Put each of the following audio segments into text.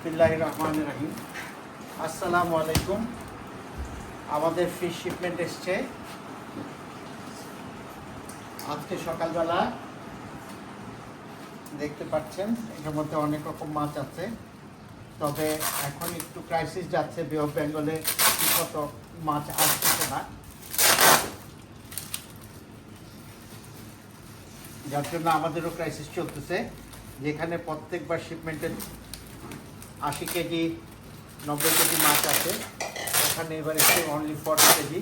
বিসমিল্লাহির রহমানির রহিম। আসসালামু আলাইকুম। আমাদের ফিশ শিপমেন্ট এসছে আজকে সকালবেলা। দেখতে পাচ্ছেন এটার মধ্যে অনেক রকম মাছ আছে, তবে এখন একটু ক্রাইসিস যাচ্ছে বে অফ বেঙ্গলে, কত মাছ আসছে না, যার জন্য আমাদেরও ক্রাইসিস চলতেছে। যেখানে প্রত্যেকবার শিপমেন্টের 80 কেজি 90 কেজি মাছ আছে, ওখানে এবার একটু অনলি 40 কেজি।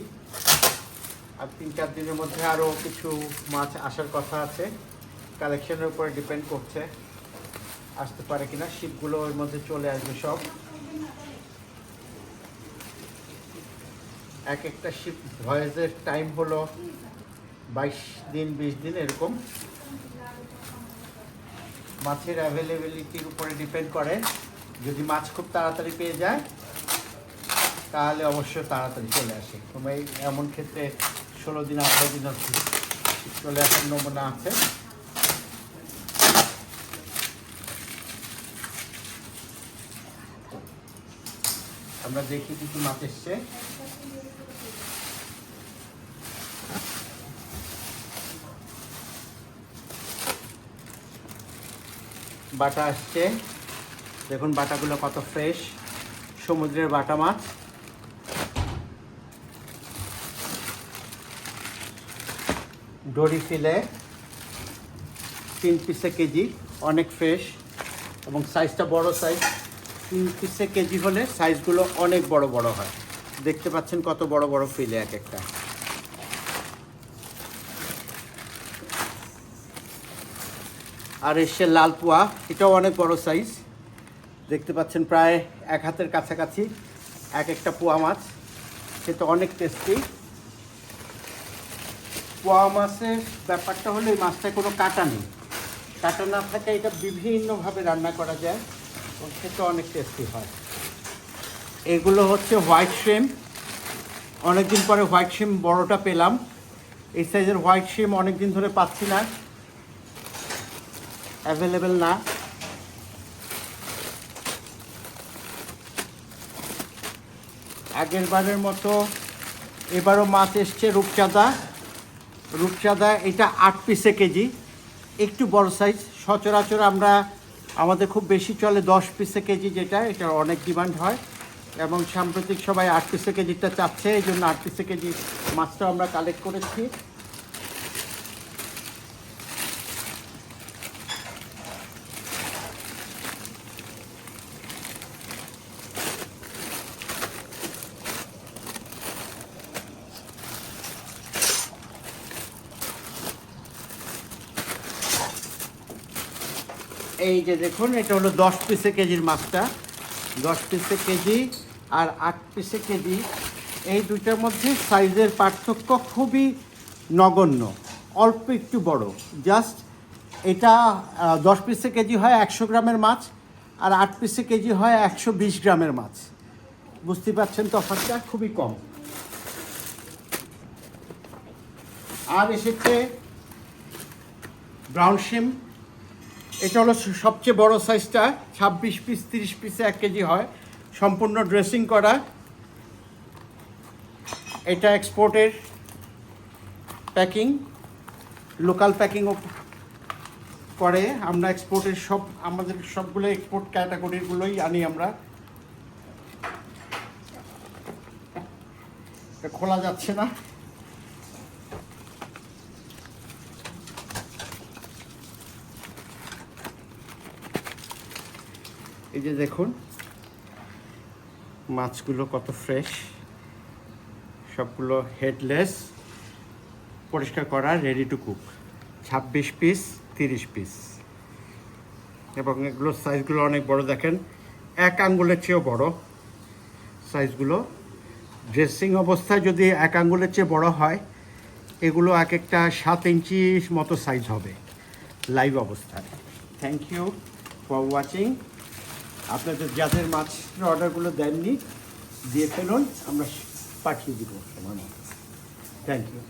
আর 3-4 দিনের মধ্যে আরও কিছু মাছ আসার কথা আছে। কালেকশনের উপরে ডিপেন্ড করছে আসতে পারে কিনা। শিপগুলো ওর মধ্যে চলে আসবে সব। এক একটা শিপ ভয়েজের টাইম হলো 22 দিন 20 দিন এরকম। মাছের অ্যাভেলেবিলিটির উপরে ডিপেন্ড করে। যদি মাছ খুব তাড়াতাড়ি পেয়ে যায় তাহলে অবশ্যই তাড়াতাড়ি চলে আসে। তোমার এমন ক্ষেত্রে 16 দিন 18 দিন চলে আসার নমুনা আছে। আমরা দেখি কিছু মাছ এসছে। বাটা আসছে, দেখুন বাটাগুলো কত ফ্রেশ, সমুদ্রের বাটা মাছ। ডরি ফিলে 3 পিসে কেজি, অনেক ফ্রেশ এবং সাইজটা বড় সাইজ। 3 পিসে কেজি হলে সাইজগুলো অনেক বড় বড় হয়। দেখতে পাচ্ছেন কত বড় বড় ফিলে এক একটা। আর এসে লাল পোয়া, এটাও অনেক বড় সাইজ। দেখতে পাচ্ছেন প্রায় 1 হাতের কাছাকাছি এক একটা পোয়া মাছ। সেটা অনেক টেস্টি। পোয়া মাছের ব্যাপারটা হলো এই মাছটায় কোনো কাঁটা নেই। কাঁটা না থাকে এটা বিভিন্নভাবে রান্না করা যায় এবং সেটা অনেক টেস্টি হয়। এগুলো হচ্ছে হোয়াইট শ্রিম। অনেকদিন পরে হোয়াইট শ্রিম বড়টা পেলাম। এই সাইজের হোয়াইট শ্রিম অনেকদিন ধরে পাচ্ছি না, অ্যাভেলেবেল না। আগের বারের মতো এবারও মাছ এসছে রূপচাঁদা। রূপচাঁদা এটা 8 পিসে কেজি, একটু বড় সাইজ। সচরাচর আমাদের খুব বেশি চলে 10 পিসে কেজি, যেটা এটার অনেক ডিমান্ড হয় এবং সাম্প্রতিক সবাই 8 পিসে কেজিটা চাচ্ছে। এই জন্য 8 পিসে কেজি মাছটাও আমরা কালেক্ট করেছি। এই যে দেখুন, এটা হলো 10 পিসে কেজির মাছটা। 10 পিসে কেজি আর 8 পিসে কেজি, এই দুইটার মধ্যে সাইজের পার্থক্য খুবই নগণ্য, অল্প একটু বড়। জাস্ট এটা 10 পিসে কেজি হয় 100 গ্রামের মাছ, আর 8 পিসে কেজি হয় 120 গ্রামের মাছ। বুঝতে পারছেন তফাৎটা খুবই কম। আর এসেছে ব্রাউন শিম। এটা হলো সবচেয়ে বড় সাইজটা, 26 পিস 30 পিসে 1 কেজি হয়, সম্পূর্ণ ড্রেসিং করা। এটা এক্সপোর্টের প্যাকিং, লোকাল প্যাকিংও করে। আমরা এক্সপোর্টের আমাদের সবগুলো এক্সপোর্ট ক্যাটাগরিগুলোই আনি আমরা। এটা খোলা যাচ্ছে না। এই যে দেখুন মাছগুলো কত ফ্রেশ, সবগুলো হেডলেস, পরিষ্কার করা, ready to cook. 26 piece 30 piece এবং এগুলোর সাইজগুলো অনেক বড়। দেখেন 1 আঙ্গুলের চেয়েও বড় সাইজগুলো। ড্রেসিং অবস্থায় যদি 1 আঙ্গুলের চেয়ে বড় হয়, এগুলো এক একটা 7 ইঞ্চির মতো সাইজ হবে লাইভ অবস্থায়। Thank you for watching. আপনাদের যাদের মাছের অর্ডারগুলো দেননি দিয়ে ফেলুন, আমরা পাঠিয়ে দিব সময় মতো। Thank you.